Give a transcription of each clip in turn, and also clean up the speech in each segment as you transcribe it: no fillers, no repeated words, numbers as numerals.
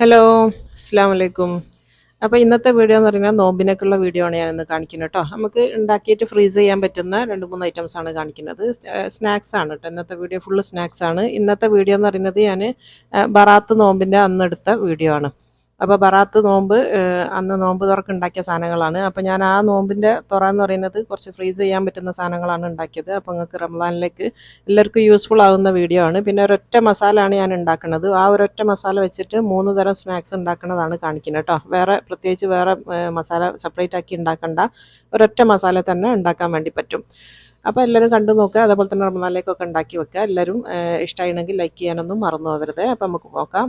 Hello, അസ്സലാമു അലൈക്കും. അപ്പോൾ ഇന്നത്തെ വീഡിയോ എന്ന് പറഞ്ഞാൽ നോമ്പിനൊക്കെയുള്ള വീഡിയോ ആണ് ഞാനിന്ന് കാണിക്കുന്നത് കേട്ടോ. നമുക്ക് ഉണ്ടാക്കിയിട്ട് ഫ്രീസ് ചെയ്യാൻ പറ്റുന്ന 2-3 ഐറ്റംസ് ആണ് കാണിക്കുന്നത്. സ്നാക്സ് ആണ് കേട്ടോ. ഇന്നത്തെ വീഡിയോ ഫുള്ള് സ്നാക്സ് ആണ്. ഇന്നത്തെ വീഡിയോ എന്ന് പറയുന്നത് ഞാൻ ബറാത്ത് നോമ്പിൻ്റെ അന്നെടുത്ത വീഡിയോ ആണ്. അപ്പോൾ ബറാത്ത് നോമ്പ് അന്ന് നോമ്പ് തുറക്ക് ഉണ്ടാക്കിയ സാധനങ്ങളാണ്. അപ്പോൾ ഞാൻ ആ നോമ്പിൻ്റെ തുറ എന്ന് പറയുന്നത് കുറച്ച് ഫ്രീസ് ചെയ്യാൻ പറ്റുന്ന സാധനങ്ങളാണ് ഉണ്ടാക്കിയത്. അപ്പോൾ നിങ്ങൾക്ക് റമദാനിലേക്ക് എല്ലാവർക്കും യൂസ്ഫുൾ ആവുന്ന വീഡിയോ ആണ്. പിന്നെ ഒരൊറ്റ മസാല ആണ് ഞാൻ ഉണ്ടാക്കുന്നത്. ആ ഒരൊറ്റ മസാല വെച്ചിട്ട് 3 തരം സ്നാക്സ് ഉണ്ടാക്കുന്നതാണ് കാണിക്കുന്നത് കേട്ടോ. പ്രത്യേകിച്ച് വേറെ മസാല സെപ്പറേറ്റ് ആക്കി ഉണ്ടാക്കണ്ട. ഒരൊറ്റ മസാല തന്നെ ഉണ്ടാക്കാൻ വേണ്ടി പറ്റും. അപ്പോൾ എല്ലാവരും കണ്ടു നോക്കുക. അതേപോലെ തന്നെ റമദാനിലേക്കൊക്കെ ഉണ്ടാക്കി വെക്കുക. എല്ലാവരും ഇഷ്ടമായിരുന്നെങ്കിൽ ലൈക്ക് ചെയ്യാനൊന്നും മറന്നു പോകരുത്. അപ്പോൾ നമുക്ക് നോക്കാം.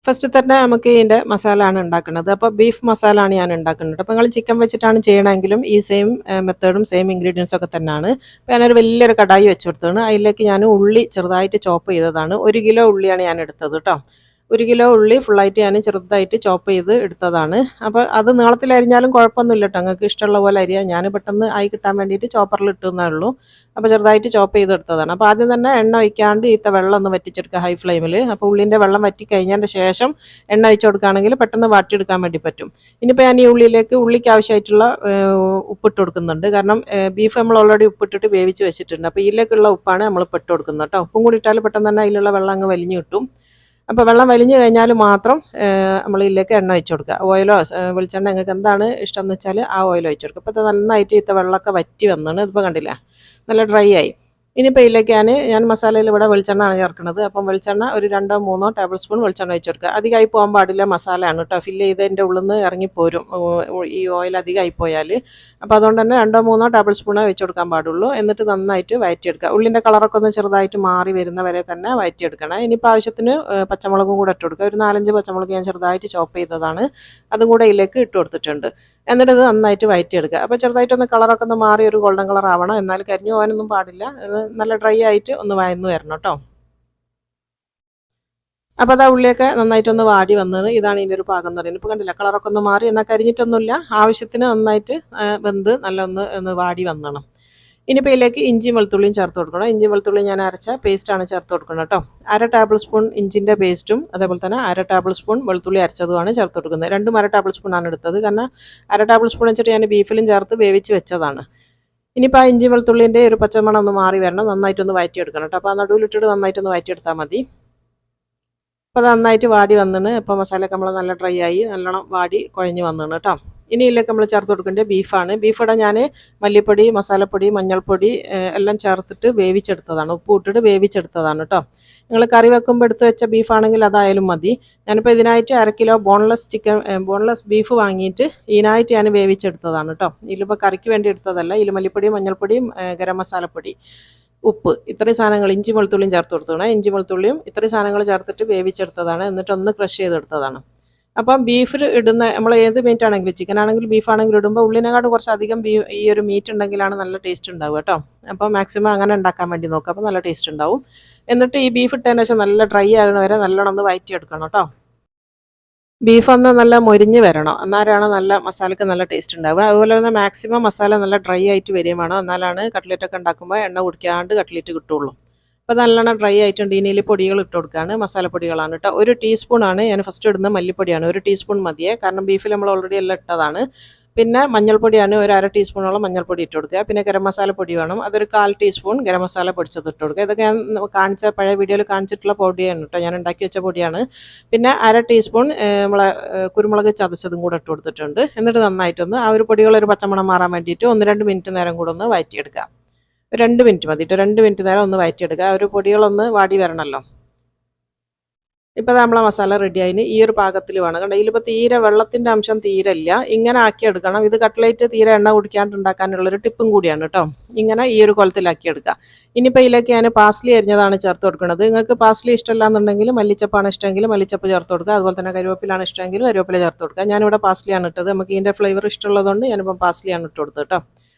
ഫസ്റ്റ് തന്നെ നമുക്ക് ഇതിൻ്റെ മസാല ആണ് ഉണ്ടാക്കുന്നത്. അപ്പോൾ ബീഫ് മസാല ആണ് ഞാൻ ഉണ്ടാക്കുന്നത്. അപ്പോൾ നിങ്ങൾ ചിക്കൻ വെച്ചിട്ടാണ് ചെയ്യണമെങ്കിലും ഈ സെയിം മെത്തേഡും സെയിം ഇൻഗ്രീഡിയൻസ് ഒക്കെ തന്നെയാണ്. അപ്പോൾ ഞാനൊരു വലിയൊരു കടായി വെച്ച് കൊടുത്തതാണ്. അതിലേക്ക് ഞാൻ ഉള്ളി ചെറുതായിട്ട് ചോപ്പ് ചെയ്തതാണ്. 1 കിലോ ഉള്ളിയാണ് ഞാൻ എടുത്തത് കേട്ടോ. 1 കിലോ ഉള്ളി ഫുള്ളായിട്ട് ഞാൻ ചെറുതായിട്ട് ചോപ്പ് ചെയ്ത് എടുത്തതാണ്. അപ്പോൾ അത് നീളത്തിൽ അരിഞ്ഞാലും കുഴപ്പമൊന്നുമില്ല കേട്ടോ. നിങ്ങൾക്ക് ഇഷ്ടമുള്ള പോലെ അരിയാം. ഞാൻ പെട്ടെന്ന് ആയി കിട്ടാൻ വേണ്ടിയിട്ട് ചോപ്പറിൽ ഇട്ടുന്നേ ഉള്ളൂ. അപ്പോൾ ചെറുതായിട്ട് ചോപ്പ് ചെയ്തെടുത്തതാണ്. അപ്പോൾ ആദ്യം തന്നെ എണ്ണ ഒഴിക്കാണ്ട് ഈത്ത വെള്ളം ഒന്ന് വറ്റിച്ചെടുക്കുക ഹൈ ഫ്ലെയിമിൽ. അപ്പോൾ ഉള്ളിൻ്റെ വെള്ളം വറ്റി കഴിഞ്ഞതിൻ്റെ ശേഷം എണ്ണ ഒഴിച്ച് കൊടുക്കുകയാണെങ്കിൽ പെട്ടെന്ന് വാട്ടിയെടുക്കാൻ വേണ്ടി പറ്റും. ഇനിയിപ്പോൾ ഞാൻ ഈ ഉള്ളിക്ക് ആവശ്യമായിട്ടുള്ള ഉപ്പിട്ട് കൊടുക്കുന്നുണ്ട്. കാരണം ബീഫ് നമ്മൾ ഓൾറെഡി ഉപ്പിട്ടിട്ട് വേവിച്ച് വെച്ചിട്ടുണ്ട്. അപ്പോൾ ഇതിലേക്കുള്ള ഉപ്പാണ് നമ്മൾ ഇട്ട് കൊടുക്കുന്നത് കേട്ടോ. ഉപ്പും കൂടി ഇട്ടാൽ പെട്ടെന്ന് തന്നെ അതിലുള്ള വെള്ളം അങ്ങ് വലിഞ്ഞ് കിട്ടും. അപ്പോൾ വെള്ളം വലിഞ്ഞ് കഴിഞ്ഞാൽ മാത്രം നമ്മൾ ഇതിലേക്ക് എണ്ണ ഒഴിച്ച് കൊടുക്കുക. ഓയിലോ വെളിച്ചെണ്ണ നിങ്ങൾക്ക് എന്താണ് ഇഷ്ടം എന്ന് വെച്ചാൽ ആ ഓയിൽ ഒഴിച്ച് കൊടുക്കുക. അപ്പോൾ ഇത് നന്നായിട്ട് ഇത്ത വെള്ളമൊക്കെ വറ്റി വന്നാണ്. ഇതിപ്പോൾ കണ്ടില്ല, നല്ല ഡ്രൈ ആയി. ഇനിയിപ്പോൾ ഇതിലേക്ക് ഞാൻ മസാലയിൽ ഇവിടെ വെളിച്ചെണ്ണയാണ് ചേർക്കുന്നത്. അപ്പം വെളിച്ചെണ്ണ ഒരു 2-3 ടേബിൾ സ്പൂൺ വെളിച്ചെണ്ണ ഒഴിച്ച് കൊടുക്കുക. അധികമായി പോകാൻ പാടില്ല. മസാലയാണ് കേട്ടോ. ഫില്ല് ചെയ്തതിൻ്റെ ഉള്ളിൽ നിന്ന് ഇറങ്ങിപ്പോരും ഈ ഓയിൽ അധികമായി പോയാൽ. അപ്പോൾ അതുകൊണ്ട് തന്നെ 2-3 ടേബിൾ സ്പൂണേ ഒഴിച്ച് കൊടുക്കാൻ പാടുള്ളൂ. എന്നിട്ട് നന്നായിട്ട് വഴറ്റിയെടുക്കുക. ഉള്ളിൻ്റെ കളറൊക്കെ ഒന്ന് ചെറുതായിട്ട് മാറി വരുന്ന വരെ തന്നെ വഴറ്റിയെടുക്കണം. ഇനിയിപ്പോൾ ആവശ്യത്തിന് പച്ചമുളകും കൂടെ ഇട്ട് കൊടുക്കുക. ഒരു 4-5 പച്ചമുളക് ഞാൻ ചെറുതായിട്ട് ചോപ്പ് ചെയ്തതാണ്. അതും കൂടെ ഇതിലേക്ക് ഇട്ട് കൊടുത്തിട്ടുണ്ട്. എന്നിട്ട് ഇത് നന്നായിട്ട് വഴറ്റിയെടുക്കുക. അപ്പോൾ ചെറുതായിട്ടൊന്ന് കളറൊക്കെ ഒന്ന് മാറി ഒരു ഗോൾഡൻ കളർ ആവണം. എന്നാൽ കരിഞ്ഞു പോകാനൊന്നും പാടില്ല. നല്ല ഡ്രൈ ആയിട്ട് ഒന്ന് വഴന്ന് വരണം കേട്ടോ. അപ്പോൾ അതാ ഉള്ളിയൊക്കെ നന്നായിട്ടൊന്ന് വാടി വന്നത്. ഇതാണ് ഇതിൻ്റെ ഒരു പാകം എന്ന് പറയുന്നത്. ഇപ്പോൾ കണ്ടില്ല, കളറൊക്കെ ഒന്ന് മാറി, എന്നാൽ കരിഞ്ഞിട്ടൊന്നുമില്ല. ആവശ്യത്തിന് നന്നായിട്ട് വെന്ത് നല്ല ഒന്ന് വാടി വന്നണം. ഇനിയിപ്പോൾ ഇതിലേക്ക് ഇഞ്ചിയും വെളുത്തുള്ളിയും ചേർത്ത് കൊടുക്കണം. ഇഞ്ചി വെളുത്തുള്ളി ഞാൻ അരച്ച പേസ്റ്റാണ് ചേർത്ത് കൊടുക്കണം കേട്ടോ. 1/2 ടേബിൾ സ്പൂൺ ഇഞ്ചിൻ്റെ പേസ്റ്റും അതേപോലെ തന്നെ 1/2 ടേബിൾ സ്പൂൺ വെളുത്തുള്ളി അരച്ചതുമാണ് ചേർത്ത് കൊടുക്കുന്നത്. രണ്ടും 1/2 ടേബിൾ സ്പൂണാണ് എടുത്തത്. കാരണം 1/2 ടേബിൾ സ്പൂൺ വെച്ചിട്ട് ഞാൻ ബീഫിലും ചേർത്ത് വേവിച്ച് വെച്ചതാണ്. ഇനിയിപ്പോൾ ആ ഇഞ്ചി വെളുത്തുള്ളിൻ്റെ ഒരു പച്ചമണം ഒന്ന് മാറി വരണം. നന്നായിട്ടൊന്ന് വഴറ്റിയെടുക്കണം കേട്ടോ. അപ്പോൾ ആ നടുവിലിട്ടിട്ട് നന്നായിട്ടൊന്ന് വഴറ്റിയെടുത്താൽ മതി. അപ്പോൾ അത് നന്നായിട്ട് വാടി വന്നിന്. ഇപ്പോൾ മസാലയൊക്കെ നമ്മൾ നല്ല ഡ്രൈ ആയി നല്ലോണം വാടി കുഴഞ്ഞ് വന്നിന് കേട്ടോ. ഇനി ഇതിലേക്ക് നമ്മൾ ചേർത്ത് കൊടുക്കേണ്ടത് ബീഫാണ്. ബീഫിടെ ഞാൻ മല്ലിപ്പൊടി, മസാലപ്പൊടി, മഞ്ഞൾപ്പൊടി എല്ലാം ചേർത്തിട്ട് വേവിച്ചെടുത്തതാണ്. ഉപ്പ് ഇട്ടിട്ട് വേവിച്ചെടുത്തതാണ് കേട്ടോ. നിങ്ങൾ കറി വെക്കുമ്പോൾ എടുത്ത് വെച്ച ബീഫാണെങ്കിൽ അതായാലും മതി. ഞാനിപ്പോൾ ഇതിനായിട്ട് 1/2 കിലോ ബോൺലെസ് ബീഫ് വാങ്ങിയിട്ട് ഇതിനായിട്ട് ഞാൻ വേവിച്ചെടുത്തതാണ് കേട്ടോ. ഇതിലിപ്പോൾ കറിക്ക് വേണ്ടി എടുത്തതല്ല. ഇതിൽ മല്ലിപ്പൊടിയും മഞ്ഞൾപ്പൊടിയും ഗരം മസാലപ്പൊടി, ഉപ്പ്, ഇത്രയും സാധനങ്ങൾ, ഇഞ്ചി വെളുത്തുള്ളിയും ചേർത്ത് കൊടുത്തതാണ്. ഇഞ്ചി വെളുത്തുള്ളിയും ഇത്രയും സാധനങ്ങൾ ചേർത്തിട്ട് വേവിച്ചെടുത്തതാണ്. എന്നിട്ടൊന്ന് ക്രഷ് ചെയ്തെടുത്തതാണ്. അപ്പം ബീഫിൽ ഇടുന്ന നമ്മൾ ഏത് മീറ്റ് ആണെങ്കിലും, ചിക്കൻ ആണെങ്കിലും ബീഫ് ആണെങ്കിലും ഇടുമ്പോൾ ഉള്ളിനെക്കാട്ടും കുറച്ചധികം ഈ ഒരു മീറ്റ് ഉണ്ടെങ്കിലാണ് നല്ല ടേസ്റ്റ് ഉണ്ടാവുക കേട്ടോ. അപ്പോൾ മാക്സിമം അങ്ങനെ ഉണ്ടാക്കാൻ വേണ്ടി നോക്കുക. അപ്പോൾ നല്ല ടേസ്റ്റ് ഉണ്ടാവും. എന്നിട്ട് ഈ ബീഫ് ഇട്ടതിന് ശേഷം നല്ല ഡ്രൈ ആകുന്ന വരെ നല്ലോണം ഒന്ന് വഴറ്റിയെടുക്കണം കേട്ടോ. ബീഫ് ഒന്ന് നല്ല മൊരിഞ്ഞ് വരണം. എന്നാലാണ് നല്ല മസാലയ്ക്ക് നല്ല ടേസ്റ്റ് ഉണ്ടാവുക. അതുപോലെ തന്നെ മാക്സിമം മസാല നല്ല ഡ്രൈ ആയിട്ട് വരികയും വേണം. എന്നാലാണ് കട്ട്ലറ്റൊക്കെ ഉണ്ടാക്കുമ്പോൾ എണ്ണ കുടിക്കാണ്ട് കട്ട്ലറ്റ് കിട്ടുള്ളൂ. അപ്പോൾ നല്ലോണം ഡ്രൈ ആയിട്ടുണ്ട്. ഇനിയിൽ പൊടികൾ ഇട്ട് കൊടുക്കുകയാണ്. മസാലപ്പൊടികളാണ് കേട്ടോ. 1 ടീസ്പൂണാണ് ഞാൻ ഫസ്റ്റ് ഇടുന്ന മല്ലിപ്പൊടിയാണ്. 1 ടീസ്പൂൺ മതിയേ. കാരണം ബീഫിൽ നമ്മൾ ഓൾറെഡി എല്ലാം ഇട്ടതാണ്. പിന്നെ മഞ്ഞൾപ്പൊടിയാണ് ഒരു 1/2 ടീസ്പൂണോളം മഞ്ഞൾപ്പൊടി ഇട്ട് കൊടുക്കുക. പിന്നെ ഗരം മസാലപ്പൊടി വേണം. അതൊരു 1/4 ടീസ്പൂൺ ഗരം മസാല പൊടിച്ചത് ഇട്ട് കൊടുക്കുക. ഇതൊക്കെ ഞാൻ കാണിച്ച പഴയ വീഡിയോയിൽ കാണിച്ചിട്ടുള്ള പൊടിയാണ് കേട്ടോ. ഞാൻ ഉണ്ടാക്കി വെച്ച പൊടിയാണ്. പിന്നെ 1/2 ടീസ്പൂൺ നമ്മളെ കുരുമുളക് ചതച്ചതും കൂടെ ഇട്ട് കൊടുത്തിട്ടുണ്ട്. എന്നിട്ട് നന്നായിട്ടൊന്ന് ആ ഒരു പൊടികളൊരു പച്ചമണം മാറാൻ വേണ്ടിയിട്ട് 1-2 മിനിറ്റ് നേരം കൂടെ ഒന്ന് വഴറ്റിയെടുക്കുക. 2 മിനിറ്റ് മതി കേട്ടോ. 2 മിനിറ്റ് നേരം ഒന്ന് വഴറ്റിയെടുക്കുക. ആ ഒരു പൊടികളൊന്ന് വാടി വരണമല്ലോ. ഇപ്പോൾ നമ്മളെ മസാല റെഡി ആയിന്. ഈ ഒരു പാകത്തിൽ വേണം കണ്ടോ. ഇതിലിപ്പോൾ തീരെ വെള്ളത്തിൻ്റെ അംശം തീരെ ഇല്ല. ഇങ്ങനെ ആക്കിയെടുക്കണം. ഇത് കട്ട്ലേറ്റ് തീരെ എണ്ണ കുടിക്കാണ്ട് ഉണ്ടാക്കാനുള്ളൊരു ടിപ്പും കൂടിയാണ് കേട്ടോ. ഇങ്ങനെ ഈ ഒരു കുളത്തിലാക്കി എടുക്കുക. ഇനിയിപ്പോൾ ഇതിലേക്ക് ഞാൻ പാസ്ലി അരിഞ്ഞതാണ് ചേർത്ത് കൊടുക്കുന്നത്. നിങ്ങൾക്ക് പാസ്ലി ഇഷ്ടമല്ല എന്നുണ്ടെങ്കിൽ മല്ലിച്ചപ്പാണ് ഇഷ്ടമെങ്കിൽ മല്ലിച്ചപ്പ് ചേർത്ത് കൊടുക്കുക. അതുപോലെ തന്നെ കരുവേപ്പിലാണ് ഇഷ്ടമെങ്കിൽ കരുവേപ്പില ചേർത്ത് കൊടുക്കുക. ഞാനിവിടെ പാസ്ലിയാണ് ഇട്ടത്. നമുക്ക് ഇതിൻ്റെ ഫ്ലേവർ ഇഷ്ടമുള്ളതുകൊണ്ട് ഞാനിപ്പോൾ പാസ്ലിയാണ് ഇട്ട് കൊടുത്തത് കേട്ടോ.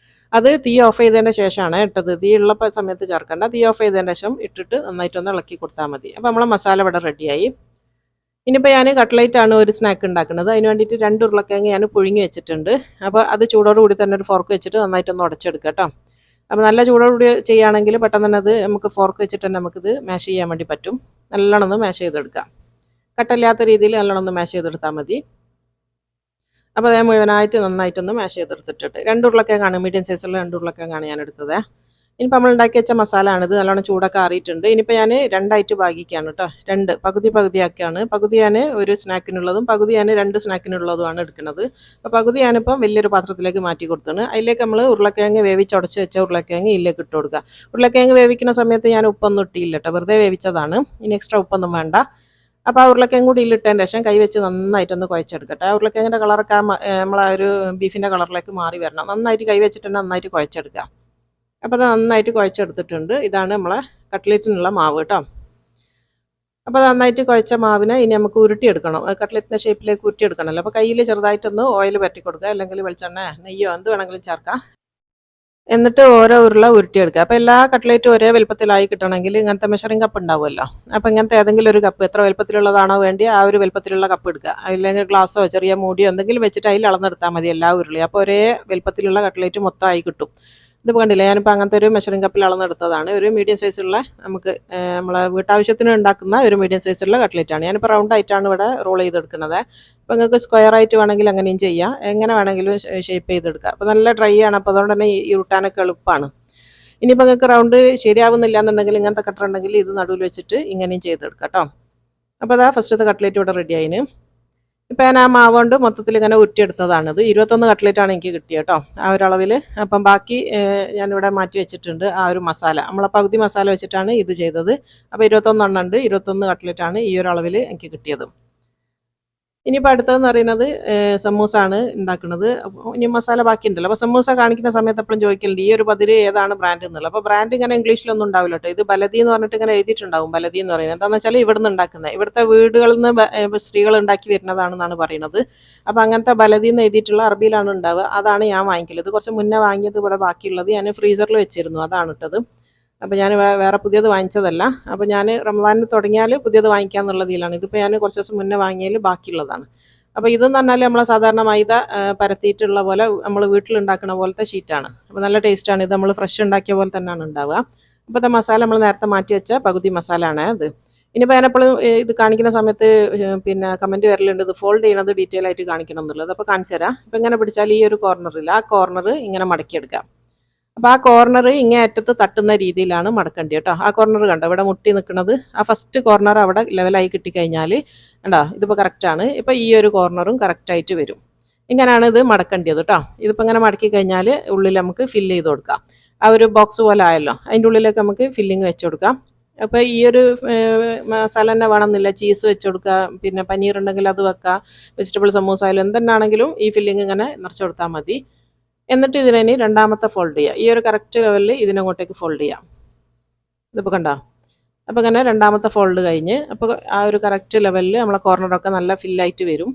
അത് തീ ഓഫ് ചെയ്തതിൻ്റെ ശേഷമാണ് ഇട്ടത്. തീ ഉള്ള സമയത്ത് ചേർക്കണ്ട. തീ ഓഫ് ചെയ്തതിന് ശേഷം ഇട്ടിട്ട് നന്നായിട്ടൊന്ന് ഇളക്കി കൊടുത്താൽ മതി. അപ്പോൾ നമ്മളെ മസാല ഇവിടെ റെഡിയായി. ഇനിയിപ്പോൾ ഞാൻ കട്ട്ലേറ്റാണ് ഒരു സ്നാക്ക് ഉണ്ടാക്കുന്നത്. അതിന് വേണ്ടിയിട്ട് 2 ഉരുളക്കിഴങ്ങ് ഞാൻ പുഴുങ്ങി വെച്ചിട്ടുണ്ട്. അപ്പോൾ അത് ചൂടോടുകൂടി തന്നെ ഒരു ഫോർക്ക് വെച്ചിട്ട് നന്നായിട്ടൊന്ന് ഉടച്ചെടുക്കുക കേട്ടോ. അപ്പോൾ നല്ല ചൂടോടുകൂടി ചെയ്യുകയാണെങ്കിൽ പെട്ടെന്ന് തന്നെ അത് നമുക്ക് ഫോർക്ക് വെച്ചിട്ട് തന്നെ നമുക്കിത് മാഷ് ചെയ്യാൻ വേണ്ടി പറ്റും. നല്ലോണം ഒന്ന് മാഷ് ചെയ്തെടുക്കാം. കട്ടല്ലാത്ത രീതിയിൽ നല്ലോണം ഒന്ന് മാഷ് ചെയ്തെടുത്താൽ മതി. അപ്പോൾ അത് മുഴുവനായിട്ട് നന്നായിട്ടൊന്ന് മാഷ് ചെയ്തെടുത്തിട്ടുണ്ട്. 2 ഉരുളക്കിഴങ്ങാണ്, മീഡിയം സൈസുള്ള 2 ഉരുളക്കിഴങ്ങാണ് ഞാൻ എടുത്തത്. ഇനിയിപ്പോൾ നമ്മൾ ഉണ്ടാക്കി വെച്ച മസാല ആണിത്. നല്ലോണം ചൂടൊക്കെ ആറിയിട്ടുണ്ട്. ഇനിയിപ്പോൾ ഞാൻ 2ആയിട്ട് ഭാഗിക്കുകയാണ് കേട്ടോ. 2 പകുതിയാക്കിയാണ്. പകുതി ഞാൻ ഒരു സ്നാക്കിനുള്ളതും പകുതി ഞാൻ 2 സ്നാക്കിനുള്ളതുമാണ് എടുക്കുന്നത്. അപ്പോൾ പകുതി ഞാനിപ്പം വലിയൊരു പാത്രത്തിലേക്ക് മാറ്റി കൊടുത്താണ്. അതിലേക്ക് നമ്മൾ ഉരുളക്കിഴങ്ങ് വേവിച്ചുടച്ച് വെച്ച ഉരുളക്കിഴങ്ങ് ഇതിലേക്ക് ഇട്ട് കൊടുക്കുക. ഉരുളക്കിഴങ്ങ് വേവിക്കുന്ന സമയത്ത് ഞാൻ ഉപ്പൊന്നും ഇട്ടില്ല കേട്ടോ, വെറുതെ വേവിച്ചതാണ്. ഇനി എക്സ്ട്രാ ഉപ്പൊന്നും വേണ്ട. അപ്പോൾ ആ ഉരുളക്കിഴങ്ങ് കൂടി ഇതിലിട്ടതിന് ശേഷം കൈ വെച്ച് നന്നായിട്ടൊന്ന് കുഴച്ചെടുക്കട്ടെ. ആ ഉരുളക്കിഴങ്ങിൻ്റെ കളറൊക്കെ നമ്മളെ ഒരു ബീഫിൻ്റെ കളറിലേക്ക് മാറി വരണം. നന്നായിട്ട് കൈ വെച്ചിട്ട് തന്നെ നന്നായിട്ട് കുഴച്ചെടുക്കുക. അപ്പോൾ അത് നന്നായിട്ട് കുഴച്ചെടുത്തിട്ടുണ്ട്. ഇതാണ് നമ്മളെ കട്ട്ലേറ്റിനുള്ള മാവ് കേട്ടോ. അപ്പോൾ അത് നന്നായിട്ട് കുഴച്ച മാവിനെ ഇനി നമുക്ക് ഉരുട്ടിയെടുക്കണം. കട്ട്ലേറ്റിൻ്റെ ഷേപ്പിലേക്ക് ഉരുട്ടിയെടുക്കണമല്ലോ. അപ്പോൾ കയ്യിൽ ചെറുതായിട്ടൊന്ന് ഓയിൽ പറ്റി കൊടുക്കുക, അല്ലെങ്കിൽ വെളിച്ചെണ്ണ നെയ്യോ എന്ത് വേണമെങ്കിലും ചേർക്കാം. എന്നിട്ട് ഓരോ ഉരുള ഉരുട്ടിയെടുക്കുക. അപ്പോൾ എല്ലാ കട്ട്ലേറ്റും ഒരേ വലുപ്പത്തിലായി കിട്ടണമെങ്കിൽ ഇങ്ങനത്തെ മെഷറിംഗ് കപ്പ് ഉണ്ടാവുമല്ലോ. അപ്പോൾ ഇങ്ങനത്തെ ഏതെങ്കിലും ഒരു കപ്പ്, എത്ര വലുപ്പത്തിലുള്ളതാണോ വേണ്ടി ആ ഒരു വലുപ്പത്തിലുള്ള കപ്പ് എടുക്കുക. അല്ലെങ്കിൽ ഗ്ലാസ്സോ ചെറിയ മൂടിയോ എന്തെങ്കിലും വെച്ചിട്ട് അതിൽ അളന്നെടുത്താൽ മതി എല്ലാ ഉരുളിയും. അപ്പോൾ ഒരേ വലുപ്പത്തിലുള്ള കട്ട്ലേറ്റ് മൊത്തമായി കിട്ടും. ഇതിപ്പോൾ കണ്ടില്ലേ, ഞാനിപ്പോൾ അങ്ങനത്തെ ഒരു മെഷറിംഗ് കപ്പിൽ അളന്നെടുത്തതാണ്. ഒരു മീഡിയം സൈസുള്ള നമുക്ക് നമ്മളെ വീട്ടാവശ്യത്തിന് ഉണ്ടാക്കുന്ന ഒരു മീഡിയം സൈസുള്ള കട്ട്ലേറ്റാണ്. ഞാനിപ്പോൾ റൗണ്ട് ആയിട്ടാണ് ഇവിടെ റോൾ ചെയ്തെടുക്കുന്നത്. അപ്പോൾ നിങ്ങൾക്ക് സ്ക്വയർ ആയിട്ട് വേണമെങ്കിൽ അങ്ങനെയും ചെയ്യാം, എങ്ങനെ വേണമെങ്കിലും ഷേപ്പ് ചെയ്തെടുക്കുക. അപ്പോൾ നല്ല ഡ്രൈ ആണ്, അപ്പോൾ അതുകൊണ്ട് തന്നെ ഈ ഉരുട്ടാനൊക്കെ എളുപ്പമാണ്. ഇനിയിപ്പോൾ നിങ്ങൾക്ക് റൗണ്ട് ശരിയാവുന്നില്ല എന്നുണ്ടെങ്കിൽ ഇങ്ങനത്തെ കട്ടർ ഉണ്ടെങ്കിൽ ഇത് നടുവിൽ വെച്ചിട്ട് ഇങ്ങനെയും ചെയ്തെടുക്കാം കേട്ടോ. അപ്പോൾ അതാ ഫസ്റ്റത്തെ കട്ട്ലേറ്റ് ഇവിടെ റെഡി ആയിന്. ഇപ്പം ഞാൻ ആ മാവ് കൊണ്ട് മൊത്തത്തിൽ ഇങ്ങനെ ഉരുട്ടിയെടുത്തതാണിത്. 21 കട്ട്ലേറ്റാണ് എനിക്ക് കിട്ടിയത് കേട്ടോ, ആ ഒരു അളവിൽ. അപ്പം ബാക്കി ഞാനിവിടെ മാറ്റി വെച്ചിട്ടുണ്ട് ആ ഒരു മസാല. നമ്മളെ പകുതി മസാല വെച്ചിട്ടാണ് ഇത് ചെയ്തത്. അപ്പോൾ 21 എണ്ണം ഉണ്ട്. 21 കട്ട്ലേറ്റാണ് ഈ ഒരു അളവിൽ എനിക്ക് കിട്ടിയത്. ഇനിയിപ്പോൾ അടുത്തതെന്ന് പറയുന്നത് സമൂസ ആണ് ഉണ്ടാക്കുന്നത്. ഇനി മസാല ബാക്കിയുണ്ടല്ലോ. അപ്പോൾ സമൂസ കാണിക്കുന്ന സമയത്ത് എപ്പോഴും ചോദിക്കലുണ്ട് ഈ ഒരു പതിര് ഏതാണ് ബ്രാൻഡ് എന്നുള്ളത്. അപ്പോൾ ബ്രാൻഡ് ഇങ്ങനെ ഇംഗ്ലീഷിലൊന്നും ഉണ്ടാവില്ല കേട്ടോ. ഇത് ബലതി എന്ന് പറഞ്ഞിട്ട് ഇങ്ങനെ എഴുതിയിട്ടുണ്ടാവും. ബലതി എന്ന് പറയുന്നത് എന്താണെന്ന് വെച്ചാൽ ഇവിടുന്ന് ഉണ്ടാക്കുന്നത്, ഇവിടുത്തെ വീടുകളിൽ നിന്ന് സ്ത്രീകൾ ഉണ്ടാക്കി വരുന്നതാണെന്നാണ് പറയുന്നത്. അപ്പോൾ അങ്ങനത്തെ ബലതി എന്ന് എഴുതിയിട്ടുള്ള അറബിയിലാണ് ഉണ്ടാവുക. അതാണ് ഞാൻ വാങ്ങിക്കല്. ഇത് കുറച്ച് മുന്നേ വാങ്ങിയത് ഇവിടെ ബാക്കിയുള്ളത് ഞാൻ ഫ്രീസറിൽ വെച്ചിരുന്നു, അതാണ് ഇട്ടത്. അപ്പോൾ ഞാൻ വേറെ പുതിയത് വാങ്ങിച്ചതല്ല. അപ്പോൾ ഞാൻ റമദാനിന് തുടങ്ങിയാൽ പുതിയത് വാങ്ങിക്കാമെന്നുള്ളതിലാണ്. ഇതിപ്പോൾ ഞാൻ കുറച്ച് ദിവസം മുന്നേ വാങ്ങിയതിൽ ബാക്കിയുള്ളതാണ്. അപ്പോൾ ഇതെന്ന് പറഞ്ഞാൽ നമ്മളെ സാധാരണ മൈദ പരത്തിയിട്ടുള്ള പോലെ നമ്മൾ വീട്ടിലുണ്ടാക്കുന്ന പോലത്തെ ഷീറ്റാണ്. അപ്പോൾ നല്ല ടേസ്റ്റാണ്. ഇത് നമ്മൾ ഫ്രഷ് ഉണ്ടാക്കിയ പോലെ തന്നെയാണ് ഉണ്ടാവുക. അപ്പോൾ ഇത് മസാല നമ്മൾ നേരത്തെ മാറ്റി വെച്ച പകുതി മസാല ആണ് അത്. ഇനിയിപ്പോൾ ഞാനെപ്പോഴും ഇത് കാണിക്കുന്ന സമയത്ത് പിന്നെ കമൻറ്റ് വരലുണ്ട് ഇത് ഫോൾഡ് ചെയ്യുന്നത് ഡീറ്റെയിൽ ആയിട്ട് കാണിക്കണം എന്നുള്ളത്. അപ്പോൾ കാണിച്ചു തരാം. അപ്പോൾ ഇങ്ങനെ പിടിച്ചാൽ ഈ ഒരു കോർണറില്ല, ആ കോർണർ ഇങ്ങനെ മടക്കിയെടുക്കാം. അപ്പോൾ ആ കോർണർ ഇങ്ങേ അറ്റത്ത് തട്ടുന്ന രീതിയിലാണ് മടക്കേണ്ടത് കേട്ടോ. ആ കോർണർ കണ്ടോ ഇവിടെ മുട്ടി നിൽക്കുന്നത്, ആ ഫസ്റ്റ് കോർണർ അവിടെ ലെവലായി കിട്ടിക്കഴിഞ്ഞാൽ കണ്ടോ ഇതിപ്പോൾ കറക്റ്റാണ്. ഇപ്പോൾ ഈ ഒരു കോർണറും കറക്റ്റായിട്ട് വരും. ഇങ്ങനെയാണ് ഇത് മടക്കേണ്ടത് കേട്ടോ. ഇതിപ്പോൾ ഇങ്ങനെ മടക്കി കഴിഞ്ഞാൽ ഉള്ളിൽ നമുക്ക് ഫില്ല് ചെയ്ത് കൊടുക്കാം. ആ ഒരു ബോക്സ് പോലെ ആയല്ലോ, അതിൻ്റെ ഉള്ളിലേക്ക് നമുക്ക് ഫില്ലിങ് വെച്ച് കൊടുക്കാം. അപ്പോൾ ഈ ഒരു മസാല തന്നെ വേണമെന്നില്ല, ചീസ് വെച്ച് കൊടുക്കുക, പിന്നെ പനീർ ഉണ്ടെങ്കിൽ അത് വെക്കുക, വെജിറ്റബിൾ സമൂസ ആയാലും എന്തെന്നാണെങ്കിലും ഈ ഫില്ലിങ് ഇങ്ങനെ നിറച്ച് കൊടുത്താൽ മതി. എന്നിട്ട് ഇതിനെ രണ്ടാമത്തെ ഫോൾഡ് ചെയ്യുക. ഈ ഒരു കറക്റ്റ് ലെവലിൽ ഇതിനങ്ങോട്ടേക്ക് ഫോൾഡ് ചെയ്യാം. ഇതിപ്പോൾ കണ്ടോ. അപ്പോൾ ഇങ്ങനെ രണ്ടാമത്തെ ഫോൾഡ് കഴിഞ്ഞ് അപ്പോൾ ആ ഒരു കറക്റ്റ് ലെവലിൽ നമ്മളെ കോർണറൊക്കെ നല്ല ഫില്ലായിട്ട് വരും.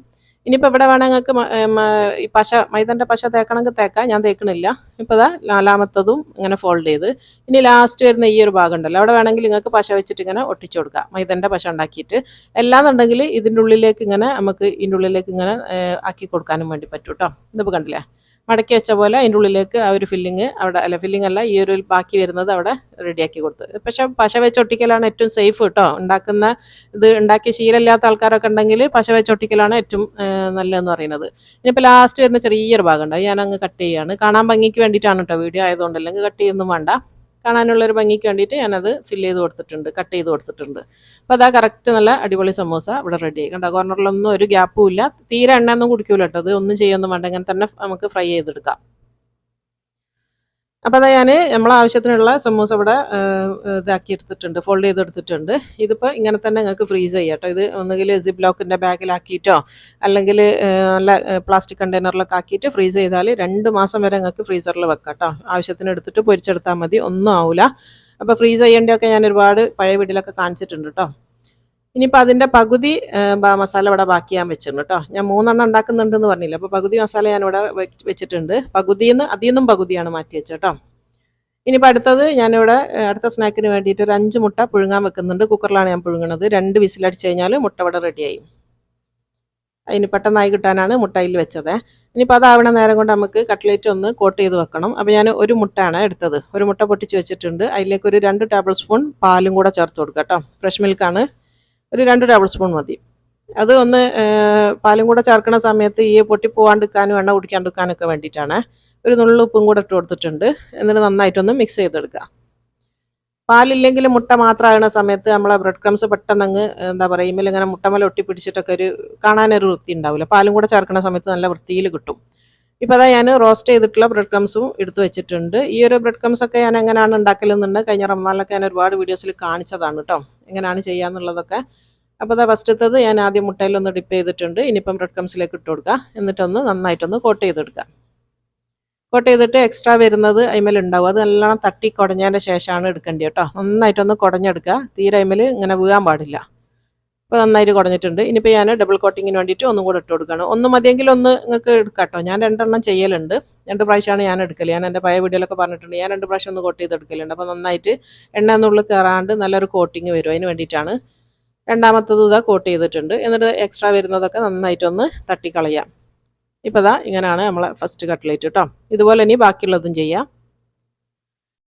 ഇനിയിപ്പോൾ ഇവിടെ വേണമെങ്കിൽ നിങ്ങൾക്ക് ഈ മൈദൻ്റെ പശ തേക്കണമെങ്കിൽ തേക്കാം, ഞാൻ തേക്കണില്ല. ഇപ്പോൾ ഇതാ നാലാമത്തതും ഇങ്ങനെ ഫോൾഡ് ചെയ്ത് ഇനി ലാസ്റ്റ് വരുന്ന ഈ ഒരു ഭാഗം ഉണ്ടല്ലോ, അവിടെ വേണമെങ്കിൽ നിങ്ങൾക്ക് പശ വെച്ചിട്ട് ഇങ്ങനെ ഒട്ടിച്ചു കൊടുക്കാം, മൈദൻ്റെ പശ ഉണ്ടാക്കിയിട്ട്. എല്ലാന്നുണ്ടെങ്കിൽ ഇതിൻ്റെ ഉള്ളിലേക്ക് ഇങ്ങനെ നമുക്ക് ഇതിൻ്റെ ഉള്ളിലേക്ക് ഇങ്ങനെ ആക്കി കൊടുക്കാനും വേണ്ടി പറ്റും കേട്ടോ. ഇതിപ്പോൾ കണ്ടില്ലേ, മടക്കി വെച്ച പോലെ അതിൻ്റെ ഉള്ളിലേക്ക് ആ ഒരു ഫില്ലിങ് അവിടെ ഫില്ലിംഗ് അല്ല, ഈ ഒരു ബാക്കി വരുന്നത് അവിടെ റെഡിയാക്കി കൊടുത്തു. പക്ഷേ പശ വെച്ചൊട്ടിക്കലാണ് ഏറ്റവും സേഫ് കേട്ടോ. ഇത് ഉണ്ടാക്കി ശീലമില്ലാത്ത ആൾക്കാരൊക്കെ ഉണ്ടെങ്കിൽ പശ വെച്ചൊട്ടിക്കലാണ് ഏറ്റവും നല്ലതെന്ന് പറയുന്നത്. ഇനിയിപ്പോൾ ലാസ്റ്റ് വരുന്ന ചെറിയൊരു ഭാഗം ഉണ്ട്, ഞാൻ അങ്ങ് കട്ട് ചെയ്യുകയാണ്. കാണാൻ ഭംഗിക്ക് വേണ്ടിയിട്ടാണ് കേട്ടോ വീഡിയോ ആയതുകൊണ്ട്, അല്ലെങ്കിൽ കട്ട് ചെയ്യുന്നൊന്നും വേണ്ട. കാണാനുള്ളൊരു ഭംഗിക്ക് വേണ്ടിയിട്ട് ഞാനത് ഫില്ല് ചെയ്ത് കൊടുത്തിട്ടുണ്ട്, കട്ട് ചെയ്ത് കൊടുത്തിട്ടുണ്ട്. അപ്പോൾ അതാ കറക്റ്റ് നല്ല അടിപൊളി സമോസ ഇവിടെ റെഡി ആയി. കണ്ടോ, കോർണറിലൊന്നും ഒരു ഗ്യാപ്പും ഇല്ല. തീരെ എണ്ണയൊന്നും കുടിക്കൂല കേട്ടോ, അത് ഒന്നും ചെയ്യൊന്നും വേണ്ട, ഇങ്ങനെ തന്നെ നമുക്ക് ഫ്രൈ ചെയ്തെടുക്കാം. അപ്പോൾ അതാ ഞാൻ നമ്മളെ ആവശ്യത്തിനുള്ള സമൂസ ഇവിടെ ഇതാക്കി എടുത്തിട്ടുണ്ട്, ഫോൾഡ് ചെയ്തെടുത്തിട്ടുണ്ട്. ഇതിപ്പോൾ ഇങ്ങനെ തന്നെ നിങ്ങൾക്ക് ഫ്രീസ് ചെയ്യാം കേട്ടോ. ഇത് ഒന്നുകിൽ സിപ്പ് ലോക്കിൻ്റെ ബാഗിലാക്കിയിട്ടോ അല്ലെങ്കിൽ നല്ല പ്ലാസ്റ്റിക് കണ്ടെയ്നറിലൊക്കെ ആക്കിയിട്ട് ഫ്രീസ് ചെയ്താൽ 2 മാസം വരെ നിങ്ങൾക്ക് ഫ്രീസറിൽ വെക്കാം കേട്ടോ. ആവശ്യത്തിന് എടുത്തിട്ട് പൊരിച്ചെടുത്താൽ മതി, ഒന്നും ആവില്ല. അപ്പോൾ ഫ്രീസ് ചെയ്യേണ്ടതൊക്കെ ഞാൻ ഒരുപാട് പഴയ വീട്ടിലൊക്കെ കാണിച്ചിട്ടുണ്ട് കേട്ടോ. ഇനിയിപ്പോൾ അതിൻ്റെ പകുതി മസാല ഇവിടെ ബാക്കി ചെയ്യാൻ വെച്ചിട്ടുണ്ട് കേട്ടോ. ഞാൻ 3 എണ്ണം ഉണ്ടാക്കുന്നുണ്ടെന്ന് പറഞ്ഞില്ല, അപ്പോൾ പകുതി മസാല ഞാനിവിടെ വെച്ചിട്ടുണ്ട്. അതിൽ നിന്നും പകുതിയാണ് മാറ്റി വെച്ചത് കേട്ടോ. ഇനിയിപ്പോൾ അടുത്തത് ഞാനിവിടെ അടുത്ത സ്നാക്കിന് വേണ്ടിയിട്ട് ഒരു 5 മുട്ട പുഴുങ്ങാൻ വെക്കുന്നുണ്ട്. കുക്കറിലാണ് ഞാൻ പുഴുങ്ങുന്നത്. 2 വിസിലടിച്ച് കഴിഞ്ഞാൽ മുട്ട ഇവിടെ റെഡിയായി. അതിന് പെട്ടെന്നായി കിട്ടാനാണ് മുട്ട അതിൽ വെച്ചത്. ഇനിയിപ്പോൾ അതാവണ നേരം കൊണ്ട് നമുക്ക് കട്ട്ലേറ്റ് ഒന്ന് കോട്ട് ചെയ്ത് വെക്കണം. അപ്പോൾ ഞാൻ ഒരു മുട്ടയാണ് എടുത്തത്. ഒരു മുട്ട പൊട്ടിച്ച് വെച്ചിട്ടുണ്ട്. അതിലേക്ക് ഒരു 2 ടേബിൾ സ്പൂൺ പാലും കൂടെ ചേർത്ത് കൊടുക്കുക കേട്ടോ. ഫ്രഷ് മിൽക്കാണ്, ഒരു 2 ടേബിൾ സ്പൂൺ മതി. അത് ഒന്ന് പാലും കൂടെ ചേർക്കുന്ന സമയത്ത് ഈ പൊട്ടിപ്പോവാണ്ടിരിക്കാനും എണ്ണ കുടിക്കാണ്ടിരിക്കാനൊക്കെ വേണ്ടിയിട്ടാണ്. ഒരു നുള്ളു ഉപ്പും കൂടെ ഇട്ട് കൊടുത്തിട്ടുണ്ട്. എന്നിട്ട് നന്നായിട്ടൊന്ന് മിക്സ് ചെയ്തെടുക്കുക. പാലില്ലെങ്കിൽ മുട്ട മാത്രമാകുന്ന സമയത്ത് നമ്മളെ ബ്രെഡ് ക്രംസ് പെട്ടെന്ന് അങ്ങ് എന്താ പറയുക, ഇമ്മൽ ഇങ്ങനെ മുട്ടമല ഒട്ടി പിടിച്ചിട്ടൊക്കെ കാണാനൊരു വൃത്തി ഉണ്ടാവില്ല. പാലും കൂടെ ചേർക്കുന്ന സമയത്ത് നല്ല വൃത്തിയിൽ കിട്ടും. ഇപ്പോൾ അതാ ഞാൻ റോസ്റ്റ് ചെയ്തിട്ടുള്ള ബ്രെഡ് ക്രംസും എടുത്ത് വെച്ചിട്ടുണ്ട്. ഈ ഒരു ബ്രെഡ് ക്രംസ് ഒക്കെ ഞാൻ എങ്ങനെയാണ് ഉണ്ടാക്കലെന്നുണ്ട് കഴിഞ്ഞ റമദാനിലൊക്കെ ഞാൻ ഒരുപാട് വീഡിയോസിൽ കാണിച്ചതാണ് കേട്ടോ, എങ്ങനെയാണ് ചെയ്യാന്നുള്ളതൊക്കെ. അപ്പോൾ അതാ ഫസ്റ്റത്തത് ഞാൻ ആദ്യം മുട്ടയിലൊന്ന് ഡിപ്പ് ചെയ്തിട്ടുണ്ട്. ഇനിയിപ്പം ബ്രെഡ് ക്രംസിലേക്ക് ഇട്ട് കൊടുക്കുക. എന്നിട്ടൊന്ന് നന്നായിട്ടൊന്ന് കോട്ട് ചെയ്തെടുക്കുക. കോട്ട് ചെയ്തിട്ട് എക്സ്ട്രാ വരുന്നത് അതിമേൽ ഉണ്ടാവും. അത് നല്ലോണം തട്ടി കുടഞ്ഞതിൻ്റെ ശേഷമാണ് എടുക്കേണ്ടത് കേട്ടോ. നന്നായിട്ടൊന്ന് കുടഞ്ഞെടുക്കുക. തീരെ അതിമേൽ ഇങ്ങനെ വീഴാൻ പാടില്ല. അപ്പോൾ നന്നായിട്ട് കുടഞ്ഞിട്ടുണ്ട്. ഇനിയിപ്പോൾ ഞാൻ ഡബിൾ കോട്ടിങ്ങിന് വേണ്ടിയിട്ട് ഒന്നും കൂടെ ഇട്ട് കൊടുക്കുകയാണ്. ഒന്ന് മതിയെങ്കിൽ ഒന്ന് നിങ്ങൾക്ക് എടുക്കാം കേട്ടോ. ഞാൻ 2 എണ്ണം ചെയ്യലുണ്ട്. 2 പ്രാവശ്യമാണ് ഞാൻ എടുക്കൽ. ഞാൻ എൻ്റെ പഴയ വീഡിയോയിലൊക്കെ പറഞ്ഞിട്ടുണ്ട്. ഞാൻ 2 പ്രാവശ്യം ഒന്ന് കോട്ട് ചെയ്തെടുക്കലുണ്ട്. അപ്പോൾ നന്നായിട്ട് എണ്ണ ഒന്നുള്ളിൽ കയറാണ്ട് നല്ലൊരു കോട്ടിങ് വരും. അതിന് വേണ്ടിയിട്ടാണ്. രണ്ടാമത്തത് ഇതാ കോട്ട് ചെയ്തിട്ടുണ്ട്. എന്നിട്ട് എക്സ്ട്രാ വരുന്നതൊക്കെ നന്നായിട്ടൊന്ന് തട്ടിക്കളയാം. ഇപ്പോൾ ഇതാ ഇങ്ങനെയാണ് നമ്മളെ ഫസ്റ്റ് കട്ട്ലേറ്റ് കേട്ടോ. ഇതുപോലെ ഇനി ബാക്കിയുള്ളതും ചെയ്യാം.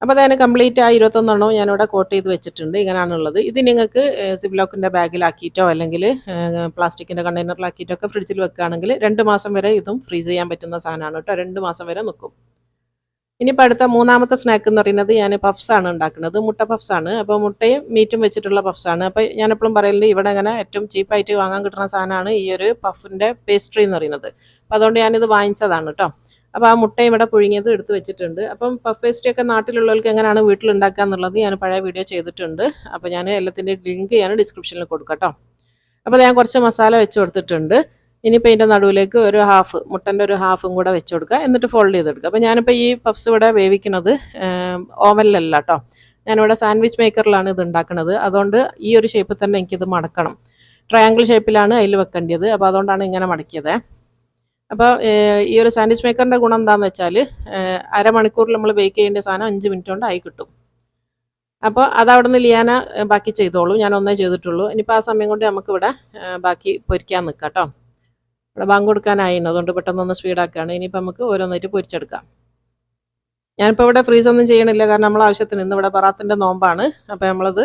അപ്പോൾ അതിന് കംപ്ലീറ്റ് ആ 21 എണ്ണവും ഞാനിവിടെ കോട്ട് ചെയ്ത് വെച്ചിട്ടുണ്ട്. ഇങ്ങനെയാണുള്ളത്. ഇത് നിങ്ങൾക്ക് സിപ്ലോക്കിൻ്റെ ബാഗിലാക്കിയിട്ടോ അല്ലെങ്കിൽ പ്ലാസ്റ്റിക്കിൻ്റെ കണ്ടെയ്നറിലാക്കിയിട്ടോ ഒക്കെ ഫ്രിഡ്ജിൽ വെക്കുകയാണെങ്കിൽ 2 മാസം വരെ ഇതും ഫ്രീസ് ചെയ്യാൻ പറ്റുന്ന സാധനമാണ് കേട്ടോ. 2 മാസം വരെ നിൽക്കും. ഇനിയിപ്പോൾ അടുത്ത മൂന്നാമത്തെ സ്നാക്ക് എന്ന് പറയുന്നത് ഞാൻ പഫ്സാണ് ഉണ്ടാക്കുന്നത്. മുട്ട പഫ്സാണ്. അപ്പോൾ മുട്ടയും മീറ്റും വെച്ചിട്ടുള്ള പഫ്സാണ്. അപ്പോൾ ഞാനെപ്പോഴും പറയലുണ്ട്, ഇവിടെ അങ്ങനെ ഏറ്റവും ചീപ്പായിട്ട് വാങ്ങാൻ കിട്ടുന്ന സാധനമാണ് ഈ ഒരു പഫിൻ്റെ പേസ്ട്രി എന്ന് പറയുന്നത്. അപ്പോൾ അതുകൊണ്ട് ഞാനിത് വാങ്ങിച്ചതാണ് കേട്ടോ. അപ്പോൾ ആ മുട്ടയും ഇവിടെ പുഴുങ്ങിയത് എടുത്ത് വെച്ചിട്ടുണ്ട്. അപ്പം പഫ് പേസ്ട്രി ഒക്കെ നാട്ടിലുള്ളവർക്ക് എങ്ങനെയാണ് വീട്ടിലുണ്ടാക്കുക എന്നുള്ളത് ഞാൻ പഴയ വീഡിയോ ചെയ്തിട്ടുണ്ട്. അപ്പോൾ ഞാൻ എല്ലാത്തിൻ്റെ ലിങ്ക് ഞാൻ ഡിസ്ക്രിപ്ഷനിൽ കൊടുക്കാം കേട്ടോ. അപ്പോൾ ഞാൻ കുറച്ച് മസാല വെച്ച് കൊടുത്തിട്ടുണ്ട്. ഇനിയിപ്പോൾ ഇതിൻ്റെ നടുവിലേക്ക് ഒരു മുട്ടൻ്റെ ഒരു ഹാഫും കൂടെ വെച്ച് കൊടുക്കുക. എന്നിട്ട് ഫോൾഡ് ചെയ്തെടുക്കുക. അപ്പോൾ ഞാനിപ്പോൾ ഈ പഫ്സ് ഇവിടെ വേവിക്കുന്നത് ഓവനിലല്ല കേട്ടോ. ഞാനിവിടെ സാൻഡ്വിച്ച് മേക്കറിലാണ് ഇത് ഉണ്ടാക്കുന്നത്. അതുകൊണ്ട് ഈ ഒരു ഷേപ്പിൽ തന്നെ എനിക്കിത് മടക്കണം. ട്രയാങ്കിൾ ഷേപ്പിലാണ് അതിൽ വെക്കേണ്ടത്. അപ്പോൾ അതുകൊണ്ടാണ് ഇങ്ങനെ മടക്കിയത്. അപ്പോൾ ഈ ഒരു സാൻഡ്വിച്ച് മേക്കറിൻ്റെ ഗുണം എന്താണെന്ന് വെച്ചാൽ അരമണിക്കൂറിൽ നമ്മൾ ബേക്ക് ചെയ്യേണ്ട സാധനം 5 മിനിറ്റ് കൊണ്ട് ആയി കിട്ടും. അപ്പോൾ അതവിടെ നിന്ന് ലിയാന ബാക്കി ചെയ്തോളൂ. ഞാൻ ഒന്നേ ചെയ്തിട്ടുള്ളൂ. ഇനിയിപ്പോൾ ആ സമയം കൊണ്ട് നമുക്കിവിടെ ബാക്കി പൊരിക്കാൻ നിൽക്കാം കേട്ടോ. ഇവിടെ ബാങ്ക് കൊടുക്കാനായിരുന്നു, അതുകൊണ്ട് പെട്ടെന്നൊന്ന് സ്പീഡാക്കുകയാണ്. ഇനിയിപ്പോൾ നമുക്ക് ഓരോന്നായിട്ട് പൊരിച്ചെടുക്കാം. ഞാനിപ്പോൾ ഇവിടെ ഫ്രീസൊന്നും ചെയ്യണില്ല, കാരണം നമ്മൾ ആവശ്യത്തിന് ഇന്ന് ഇവിടെ ബറാത്തിൻ്റെ നോമ്പാണ്. അപ്പോൾ നമ്മളത്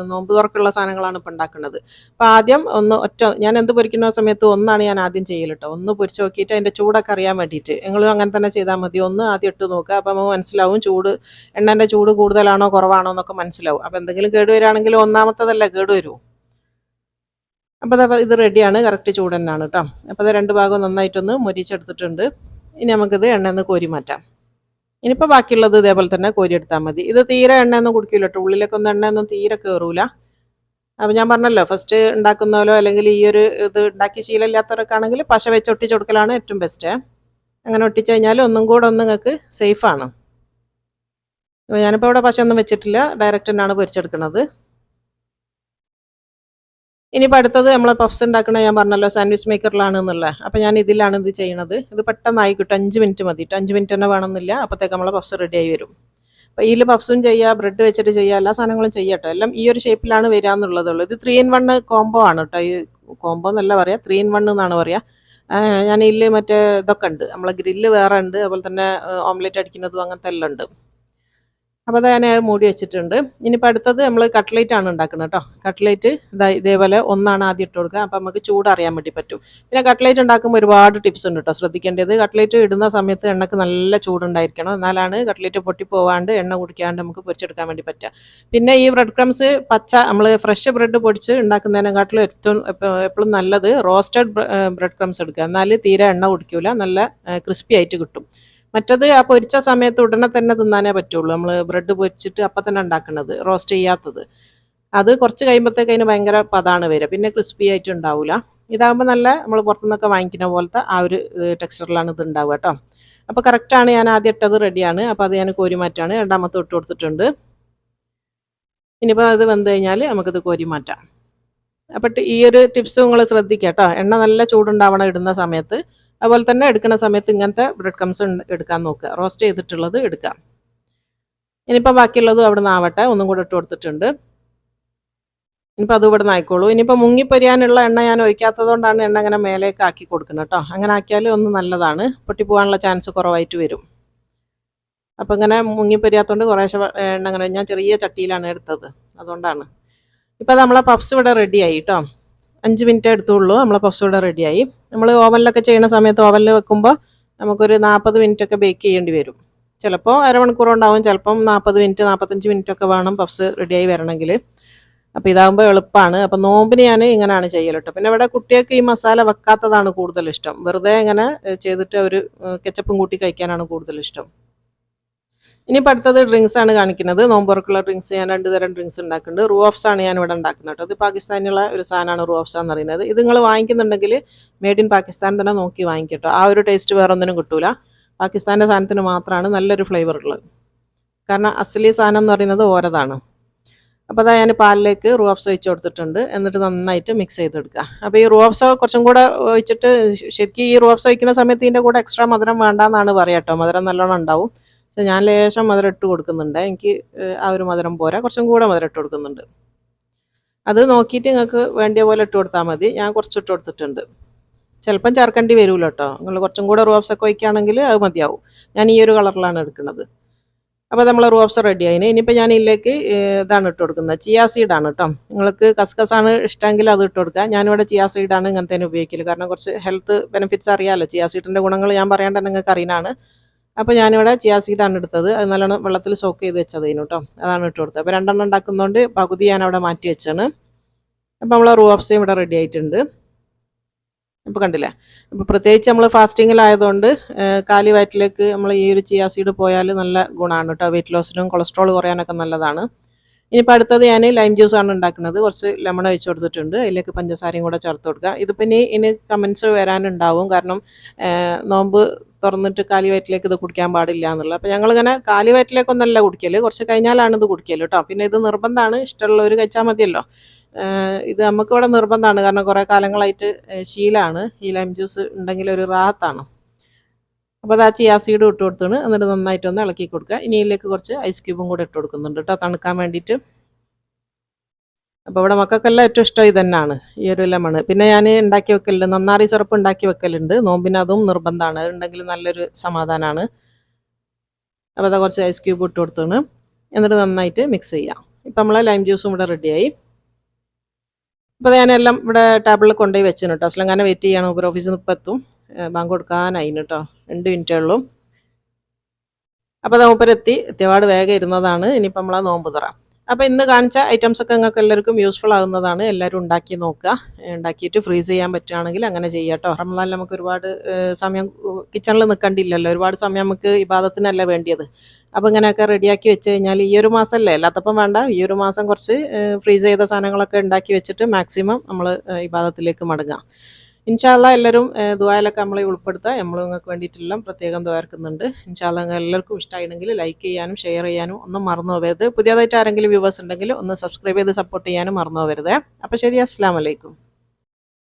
നോമ്പ് തുറക്കുള്ള സാധനങ്ങളാണ് ഇപ്പോൾ ഉണ്ടാക്കുന്നത്. അപ്പോൾ ആദ്യം ഞാൻ എന്ത് പൊരിക്കുന്ന സമയത്ത് ഒന്നാണ് ഞാൻ ആദ്യം ചെയ്യൽ കേട്ടോ. ഒന്ന് പൊരിച്ച് നോക്കിയിട്ട് അതിൻ്റെ ചൂടൊക്കെ അറിയാൻ വേണ്ടിയിട്ട് നിങ്ങളും അങ്ങനെ തന്നെ ചെയ്താൽ മതി. ഒന്ന് ആദ്യം ഇട്ട് നോക്കുക. അപ്പോൾ നമുക്ക് മനസ്സിലാവും എണ്ണൻ്റെ ചൂട് കൂടുതലാണോ കുറവാണോ എന്നൊക്കെ മനസ്സിലാവും. അപ്പോൾ എന്തെങ്കിലും കേടുവരികയാണെങ്കിൽ ഒന്നാമത്തതല്ലേ കേടുവരൂ. അപ്പോൾ ഇത് റെഡിയാണ്, കറക്റ്റ് ചൂട് തന്നെയാണ് കേട്ടോ. അപ്പോൾ അത് 2 ഭാഗവും നന്നായിട്ടൊന്ന് മൊരിച്ചെടുത്തിട്ടുണ്ട്. ഇനി നമുക്കിത് എണ്ണയിൽ കോരി മാറ്റാം. ഇനിയിപ്പോൾ ബാക്കിയുള്ളത് ഇതേപോലെ തന്നെ കോരി എടുത്താൽ മതി. ഇത് തീരെ എണ്ണയൊന്നും കുടിക്കില്ല കേട്ടോ. ഉള്ളിലേക്ക് ഒന്നും എണ്ണയൊന്നും തീരെ കയറൂല. അപ്പോൾ ഞാൻ പറഞ്ഞല്ലോ, ഫസ്റ്റ് ഉണ്ടാക്കുന്നവരോ അല്ലെങ്കിൽ ഈ ഒരു ഇത് ഉണ്ടാക്കി ശീലമില്ലാത്തവരൊക്കെ ആണെങ്കിൽ പശ വെച്ച് ഒട്ടിച്ച് കൊടുക്കലാണ് ഏറ്റവും ബെസ്റ്റ്. അങ്ങനെ ഒട്ടിച്ച് കഴിഞ്ഞാൽ ഒന്നും കൂടെ നിങ്ങൾക്ക് സേഫാണ്. അപ്പോൾ ഞാനിപ്പോൾ ഇവിടെ പശ ഒന്നും വെച്ചിട്ടില്ല, ഡയറക്റ്റ് തന്നെയാണ് പൊരിച്ചെടുക്കുന്നത്. ഇനിയിപ്പോൾ അടുത്തത് നമ്മളെ പഫ്സ് ഉണ്ടാക്കണ ഞാൻ പറഞ്ഞല്ലോ സാൻഡ്വിച്ച് മേക്കറിലാണ് എന്നുള്ളത്. അപ്പോൾ ഞാൻ ഇതിലാണ് ഇത് ചെയ്യണത്. ഇത് പെട്ടെന്നായി കിട്ടും. 5 മിനിറ്റ് മതി. 5 മിനിറ്റ് തന്നെ വേണമെന്നില്ല. അപ്പോഴത്തേക്ക് നമ്മളെ പഫ്സ് റെഡി ആയി വരും. അപ്പോൾ ഇതിൽ പഫ്സും ചെയ്യുക, ബ്രെഡ് വെച്ചിട്ട് ചെയ്യുക, എല്ലാ സാധനങ്ങളും ചെയ്യട്ടോ. എല്ലാം ഈ ഒരു ഷേപ്പിലാണ് വരിക എന്നുള്ളതുള്ളൂ. ഇത് 3 in 1 കോംബോ ആണ് കേട്ടോ. ഈ കോംബോ എന്നല്ല പറയുക, 3 in 1 എന്നാണ് പറയുക. ഞാൻ ഇതിൽ മറ്റേ ഇതൊക്കെ ഉണ്ട്, നമ്മളെ ഗ്രില്ല് വേറെ ഉണ്ട്, അതുപോലെ തന്നെ ഓംലെറ്റ് അടിക്കുന്നതും അങ്ങനത്തെ എല്ലാം ഉണ്ട്. അപ്പോൾ അത് ഞാൻ മൂടി വെച്ചിട്ടുണ്ട്. ഇനിയിപ്പോൾ അടുത്തത് നമ്മൾ കട്ട്ലേറ്റ് ആണ് ഉണ്ടാക്കുന്നത് കേട്ടോ. കട്ട്ലേറ്റ് ഇതേപോലെ ഒന്നാണ് ആദ്യം ഇട്ട് കൊടുക്കുക. അപ്പോൾ നമുക്ക് ചൂട് അറിയാൻ വേണ്ടി പറ്റും. പിന്നെ കട്ട്ലേറ്റ് ഉണ്ടാക്കുമ്പോൾ ഒരുപാട് ടിപ്സ് ഉണ്ട് കേട്ടോ. ശ്രദ്ധിക്കേണ്ടത്, കട്ട്ലേറ്റ് ഇടുന്ന സമയത്ത് എണ്ണക്ക് നല്ല ചൂടുണ്ടായിരിക്കണം. എന്നാലാണ് കട്ട്ലേറ്റ് പൊട്ടിപ്പോവാണ്ട് എണ്ണ കുടിക്കാണ്ട് നമുക്ക് പൊരിച്ചെടുക്കാൻ വേണ്ടി പറ്റുക. പിന്നെ ഈ ബ്രെഡ് ക്രംസ് നമ്മൾ ഫ്രഷ് ബ്രെഡ് പൊടിച്ച് ഉണ്ടാക്കുന്നതിനെക്കാട്ടിലും എപ്പോഴും നല്ലത് റോസ്റ്റഡ് ബ്രെഡ് ക്രംസ് എടുക്കുക. എന്നാൽ തീരെ എണ്ണ കുടിക്കില്ല, നല്ല ക്രിസ്പി ആയിട്ട് കിട്ടും. മറ്റത് ആ പൊരിച്ച സമയത്ത് ഉടനെ തന്നെ തിന്നാനേ പറ്റുള്ളൂ. നമ്മൾ ബ്രെഡ് പൊരിച്ചിട്ട് അപ്പം തന്നെ ഉണ്ടാക്കുന്നത്, റോസ്റ്റ് ചെയ്യാത്തത്. അത് കുറച്ച് കഴിയുമ്പോഴത്തേക്ക് അതിന് ഭയങ്കര പതാണ് വരിക, പിന്നെ ക്രിസ്പി ആയിട്ട് ഉണ്ടാവില്ല. ഇതാകുമ്പോൾ നല്ല നമ്മൾ പുറത്തുനിന്നൊക്കെ വാങ്ങിക്കുന്ന പോലത്തെ ആ ഒരു ടെക്സ്ചറിലാണ് ഇത് ഉണ്ടാവുക കേട്ടോ. അപ്പോൾ കറക്റ്റാണ്. ഞാൻ ആദ്യം ഇട്ടത് റെഡിയാണ്. അപ്പോൾ അത് ഞാൻ കോരി മാറ്റാണ്. രണ്ടാമത്തെ ഇട്ട് കൊടുത്തിട്ടുണ്ട്. ഇനിയിപ്പോൾ അത് വെന്ത് കഴിഞ്ഞാൽ നമുക്കിത് കോരി മാറ്റാം. അപ്പോൾ ഈ ഒരു ടിപ്സ് നിങ്ങൾ ശ്രദ്ധിക്കുക കേട്ടോ. എണ്ണ നല്ല ചൂടുണ്ടാവണം ഇടുന്ന സമയത്ത്. അതുപോലെ തന്നെ എടുക്കുന്ന സമയത്ത് ഇങ്ങനത്തെ ബ്രെഡ് ക്രംസ് എടുക്കാൻ നോക്കുക. റോസ്റ്റ് ചെയ്തിട്ടുള്ളത് എടുക്കാം. ഇനിയിപ്പോൾ ബാക്കിയുള്ളതും അവിടെ നിന്ന് ആവട്ടെ. ഒന്നും കൂടെ ഇട്ട് കൊടുത്തിട്ടുണ്ട്. ഇനിയിപ്പോൾ അത് ഇവിടെ നിന്ന് ആയിക്കോളൂ. ഇനിയിപ്പോൾ മുങ്ങിപ്പൊരിയാനുള്ള എണ്ണ ഞാൻ ഒഴിക്കാത്തതുകൊണ്ടാണ് എണ്ണ അങ്ങനെ മേലേക്ക് ആക്കി കൊടുക്കുന്നത് കേട്ടോ. അങ്ങനെ ആക്കിയാൽ ഒന്ന് നല്ലതാണ്, പൊട്ടിപ്പോകാനുള്ള ചാൻസ് കുറവായിട്ട് വരും. അപ്പോൾ ഇങ്ങനെ മുങ്ങിപ്പൊരിയാത്തതുകൊണ്ട് കുറേശ്ശെ എണ്ണ അങ്ങനെ ഞാൻ ചെറിയ ചട്ടിയിലാണ് എടുത്തത്, അതുകൊണ്ടാണ്. ഇപ്പോൾ നമ്മളെ പഫ്സ് ഇവിടെ റെഡിയായി കേട്ടോ. 5 മിനിറ്റ് എടുത്തുള്ളൂ, നമ്മളെ പഫ്സ് ഇവിടെ റെഡിയായി. നമ്മൾ ഓവനിലൊക്കെ ചെയ്യുന്ന സമയത്ത് ഓവനിൽ വെക്കുമ്പോൾ നമുക്കൊരു 40 മിനിറ്റ് ഒക്കെ ബേക്ക് ചെയ്യേണ്ടി വരും. ചിലപ്പോൾ അരമണിക്കൂർ ഉണ്ടാവും, ചിലപ്പം 40 മിനിറ്റ് 45 മിനിറ്റ് ഒക്കെ വേണം പഫ്സ് റെഡിയായി വരണമെങ്കിൽ. അപ്പോൾ ഇതാകുമ്പോൾ എളുപ്പമാണ്. അപ്പോൾ നോമ്പിന് ഞാൻ ഇങ്ങനെയാണ് ചെയ്യൽ കേട്ടോ. പിന്നെ ഇവിടെ കുട്ടികൾക്ക് ഈ മസാല വെക്കാത്തതാണ് കൂടുതൽ ഇഷ്ടം, വെറുതെ ഇങ്ങനെ ചെയ്തിട്ട് ഒരു കെച്ചപ്പും കൂട്ടി കഴിക്കാനാണ് കൂടുതൽ ഇഷ്ടം. ഇനിയിപ്പോൾ അടുത്തത് ഡ്രിങ്ക്സ് ആണ് കാണിക്കുന്നത്. നോമ്പുറക്കുള്ള ഡ്രിങ്ക്സ് ഞാൻ 2 തരം ഡ്രിങ്ക്സ് ഉണ്ടാക്കുന്നുണ്ട്. റൂ ഓഫ്സ് ആണ് ഞാൻ ഇവിടെ ഉണ്ടാക്കുന്നത് കേട്ടോ. ഇത് പാകിസ്ഥാനിലുള്ള ഒരു സാധനമാണ് റൂ ഓഫ്സ് എന്ന് പറയുന്നത്. ഇത് നിങ്ങൾ വാങ്ങിക്കുന്നുണ്ടെങ്കിൽ മെയ്ഡ് ഇൻ പാകിസ്ഥാൻ തന്നെ നോക്കി വാങ്ങിക്കട്ടോ. ആ ഒരു ടേസ്റ്റ് വേറെ ഒന്നിനും കിട്ടൂല. പാകിസ്ഥാൻ്റെ സാധനത്തിന് മാത്രമാണ് നല്ലൊരു ഫ്ലേവർ ഉള്ളത്. കാരണം അസലി സാധനം എന്ന് പറയുന്നത് ഓരതാണ്. അപ്പോൾ അതാ ഞാൻ പാലിലേക്ക് റൂ ഓഫ്സ് ഒഴിച്ച് കൊടുത്തിട്ടുണ്ട്. എന്നിട്ട് നന്നായിട്ട് മിക്സ് ചെയ്തെടുക്കുക. അപ്പോൾ ഈ റൂ ഓഫ്സ് കുറച്ചും കൂടെ ഒഴിച്ചിട്ട്, ശരിക്കും ഈ റൂ ഓഫ്സ് ഒഴിക്കുന്ന സമയത്ത് ഇതിൻ്റെ കൂടെ എക്സ്ട്രാ മധുരം വേണ്ടാന്നാണ് പറയുക കേട്ടോ. മധുരം നല്ലോണം ഉണ്ടാവും. ഞാൻ ലേശം മധുരം ഇട്ട് കൊടുക്കുന്നുണ്ട്. എനിക്ക് ആ ഒരു മധുരം പോരാ, കുറച്ചും കൂടെ മധുരം ഇട്ട് കൊടുക്കുന്നുണ്ട്. അത് നോക്കിയിട്ട് നിങ്ങൾക്ക് വേണ്ടിയ പോലെ ഇട്ട് കൊടുത്താൽ മതി. ഞാൻ കുറച്ച് ഇട്ട് കൊടുത്തിട്ടുണ്ട്. ചിലപ്പം ചേർക്കേണ്ടി വരുമല്ലോ കേട്ടോ. നിങ്ങൾ കുറച്ചും കൂടെ റൂ ഓഫ്സ് ഒക്കെ ഒഴിക്കുകയാണെങ്കിൽ അത് മതിയാവും. ഞാൻ ഈ ഒരു കളറിലാണ് എടുക്കുന്നത്. അപ്പോൾ നമ്മൾ റൂ ഓഫ്സ് റെഡി ആയിന്. ഇനിയിപ്പോൾ ഞാൻ ഇതിലേക്ക് ഇതാണ് ഇട്ട് കൊടുക്കുന്നത്, ചിയാ സീഡാണ് കേട്ടോ. നിങ്ങൾക്ക് കസ്കസാണ് ഇഷ്ടമെങ്കിൽ അത് ഇട്ട് കൊടുക്കുക. ഞാനിവിടെ ചിയാ സീഡാണ് ഇങ്ങനത്തേന് ഉപയോഗിക്കൽ. കാരണം കുറച്ച് ഹെൽത്ത് ബെനിഫിറ്റ്സ് അറിയാമല്ലോ. ചിയാ സീഡിൻ്റെ ഗുണങ്ങൾ ഞാൻ പറയാണ്ട് നിങ്ങൾക്ക് അറിയുന്നതാണ്. അപ്പോൾ ഞാനിവിടെ ചിയാ സീഡാണ് എടുത്തത്. അത് നല്ലോണം വെള്ളത്തിൽ സോക്ക് ചെയ്ത് വെച്ചതേനു കേട്ടോ. അതാണ് ഇട്ട് കൊടുത്തത്. അപ്പോൾ 2 ഉണ്ടാക്കുന്നതുകൊണ്ട് പകുതി ഞാൻ അവിടെ മാറ്റി വെച്ചാണ്. അപ്പോൾ നമ്മൾ റൂ ഓഫ്സ് ഇവിടെ റെഡി ആയിട്ടുണ്ട്. അപ്പോൾ കണ്ടില്ലേ. അപ്പോൾ പ്രത്യേകിച്ച് നമ്മൾ ഫാസ്റ്റിങ്ങിലായതുകൊണ്ട് കാലി വയറ്റിലേക്ക് നമ്മൾ ഈ ഒരു ചിയാ സീഡ് പോയാൽ നല്ല ഗുണമാണ് കേട്ടോ. വെയിറ്റ് ലോസിനും കൊളസ്ട്രോൾ കുറയാനൊക്കെ നല്ലതാണ്. ഇനിയിപ്പോൾ അടുത്തത് ഞാൻ ലൈം ജ്യൂസാണ് ഉണ്ടാക്കുന്നത്. കുറച്ച് ലെമൺ ഒഴിച്ച് കൊടുത്തിട്ടുണ്ട്. അതിലേക്ക് പഞ്ചസാരയും കൂടെ ചേർത്ത് കൊടുക്കുക. ഇതിപ്പോൾ ഇനി കമൻസ് വരാനുണ്ടാവും. കാരണം നോമ്പ് തുറന്നിട്ട് കാലി വയറ്റിലേക്ക് ഇത് കുടിക്കാൻ പാടില്ല എന്നുള്ളത്. അപ്പോൾ ഞങ്ങളിങ്ങനെ കാലി വയറ്റിലേക്കൊന്നല്ല കുടിക്കൽ, കുറച്ച് കഴിഞ്ഞാലാണ് ഇത് കുടിക്കൽ കേട്ടോ. പിന്നെ ഇത് നിർബന്ധമാണ്, ഇഷ്ടമുള്ളവർ കഴിച്ചാൽ മതിയല്ലോ. ഇത് നമുക്കിവിടെ നിർബന്ധമാണ്, കാരണം കുറേ കാലങ്ങളായിട്ട് ശീലമാണ്. ഈ ലൈം ജ്യൂസ് ഉണ്ടെങ്കിൽ ഒരു റാഹത്താണ്. അപ്പോൾ അത് ആ ചിയാ സീഡ് ഇട്ട് കൊടുത്താണ്. എന്നിട്ട് നന്നായിട്ടൊന്ന് ഇളക്കി കൊടുക്കുക. ഇനി ഇതിലേക്ക് കുറച്ച് ഐസ് ക്യൂബും കൂടെ ഇട്ട് കൊടുക്കുന്നുണ്ട് കേട്ടോ, തണുക്കാൻ വേണ്ടിയിട്ട്. അപ്പോൾ ഇവിടെ മക്കൾക്കെല്ലാം ഏറ്റവും ഇഷ്ടം ഇത് തന്നെയാണ്, ഈ ഒരു ലെമണ്. പിന്നെ ഞാൻ ഉണ്ടാക്കി വെക്കലുണ്ട്, നന്നാറി സിറപ്പ് ഉണ്ടാക്കി വെക്കലുണ്ട് നോമ്പിന്. അതും നിർബന്ധമാണ്, അതുണ്ടെങ്കിൽ നല്ലൊരു സമാധാനമാണ്. അപ്പോൾ അതാ കുറച്ച് ഐസ് ക്യൂബ് ഇട്ട് കൊടുത്താണ്. എന്നിട്ട് നന്നായിട്ട് മിക്സ് ചെയ്യാം. ഇപ്പം നമ്മളെ ലൈം ജ്യൂസും ഇവിടെ റെഡിയായി. അപ്പോൾ ഞാനെല്ലാം ഇവിടെ ടേബിളിൽ കൊണ്ടുപോയി വെച്ചിന് കേട്ടോ. അസ്ലങ്ങനെ വെയിറ്റ് ചെയ്യണം, ഊബർ ഓഫീസിൽ നിന്ന് ഇപ്പം എത്തും. ബാങ്ക് കൊടുക്കാനായിന് കേട്ടോ, 2 മിനിറ്റേ ഉള്ളൂ. അപ്പോൾ മൂപ്പരെത്തി, എത്തിയപാട് വേഗം ഇരുന്നതാണ്. ഇനിയിപ്പോൾ നമ്മളെ നോമ്പ് തുറ. അപ്പോൾ ഇന്ന് കാണിച്ച ഐറ്റംസൊക്കെ നിങ്ങൾക്ക് എല്ലാവർക്കും യൂസ്ഫുൾ ആകുന്നതാണ്. എല്ലാവരും ഉണ്ടാക്കി നോക്കുക. ഉണ്ടാക്കിയിട്ട് ഫ്രീസ് ചെയ്യാൻ പറ്റുകയാണെങ്കിൽ അങ്ങനെ ചെയ്യുക കേട്ടോ. റമദാനിൽ നമുക്ക് ഒരുപാട് സമയം കിച്ചണിൽ നിൽക്കേണ്ടിയില്ലല്ലോ. ഒരുപാട് സമയം നമുക്ക് ഇബാദത്തിനല്ല വേണ്ടിയത്. അപ്പോൾ ഇങ്ങനെയൊക്കെ റെഡിയാക്കി വെച്ച് കഴിഞ്ഞാൽ ഈ ഒരു മാസമല്ലേ, അല്ലാത്തപ്പം വേണ്ട, ഈ ഒരു മാസം കുറച്ച് ഫ്രീസ് ചെയ്ത സാധനങ്ങളൊക്കെ ഉണ്ടാക്കി വെച്ചിട്ട് മാക്സിമം നമ്മൾ ഇബാദത്തിലേക്ക് മടങ്ങാം. ഇൻഷാ അല്ലാഹ് എല്ലാവരും ദുആയിലൊക്കെ നമ്മളെ ഉൾപ്പെടുത്തുക. നമ്മൾ നിങ്ങൾക്ക് വേണ്ടിയിട്ടെല്ലാം പ്രത്യേകം ദ്വാർക്കുന്നുണ്ട്. ഇൻഷാ അല്ലാഹ് എല്ലാവർക്കും ഇഷ്ടമായിട്ടുണ്ടെങ്കിൽ ലൈക്ക് ചെയ്യാനും ഷെയർ ചെയ്യാനും ഒന്നും മറന്നു പോകരുത്. പുതിയതായിട്ട് ആരെങ്കിലും വ്യൂവേഴ്സ് ഉണ്ടെങ്കിൽ ഒന്ന് സബ്സ്ക്രൈബ് ചെയ്ത് സപ്പോർട്ട് ചെയ്യാനും മറന്നു പോകരുത്. അപ്പോൾ ശരി, അസ്സലാമു അലൈക്കും.